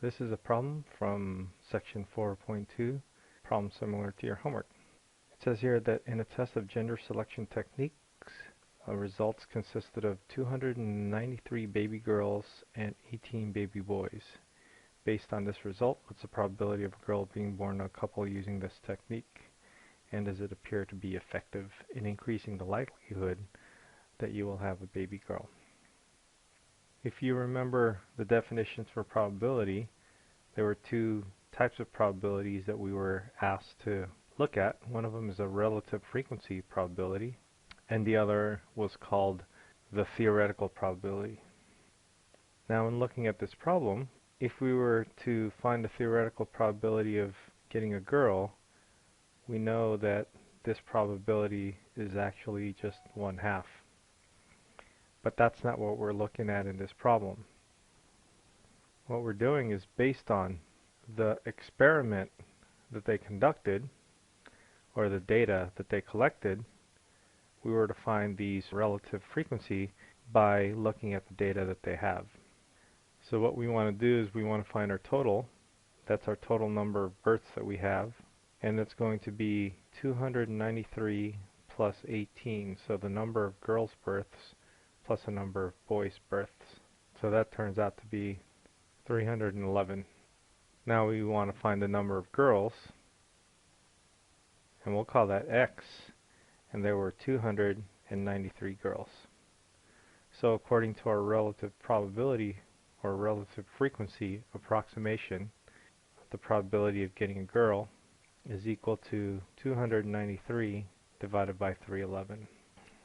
This is a problem from section 4.2, problem similar to your homework. It says here that in a test of gender selection techniques, results consisted of 293 baby girls and 18 baby boys. Based on this result, what's the probability of a girl being born to a couple using this technique? And does it appear to be effective in increasing the likelihood that you will have a baby girl? If you remember the definitions for probability, there were two types of probabilities that we were asked to look at. One of them is a relative frequency probability, and the other was called the theoretical probability. Now, in looking at this problem, if we were to find the theoretical probability of getting a girl, we know that this probability is actually just 1/2. But that's not what we're looking at in this problem. What we're doing is based on the experiment that they conducted, or the data that they collected, we were to find these relative frequency by looking at the data that they have. So what we want to do is we want to find our total. That's our total number of births that we have, and it's going to be 293 plus 18, so the number of girls' births plus a number of boys' births. So that turns out to be 311. Now we want to find the number of girls, and we'll call that X, and there were 293 girls. So according to our relative probability or relative frequency approximation, the probability of getting a girl is equal to 293 divided by 311.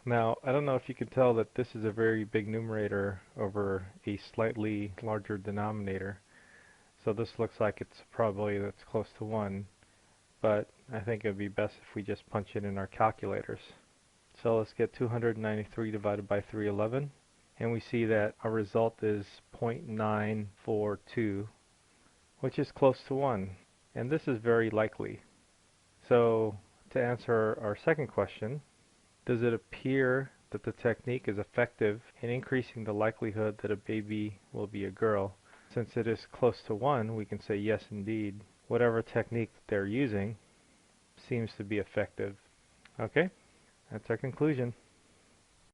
Now, I don't know if you can tell that this is a very big numerator over a slightly larger denominator. So this looks like it's a probability that's close to 1, but I think it would be best if we just punch it in our calculators. So let's get 293 divided by 311, and we see that our result is 0.942, which is close to 1, and this is very likely. So to answer our second question, does it appear that the technique is effective in increasing the likelihood that a baby will be a girl? Since it is close to 1, we can say yes indeed. Whatever technique they're using seems to be effective. Okay, that's our conclusion.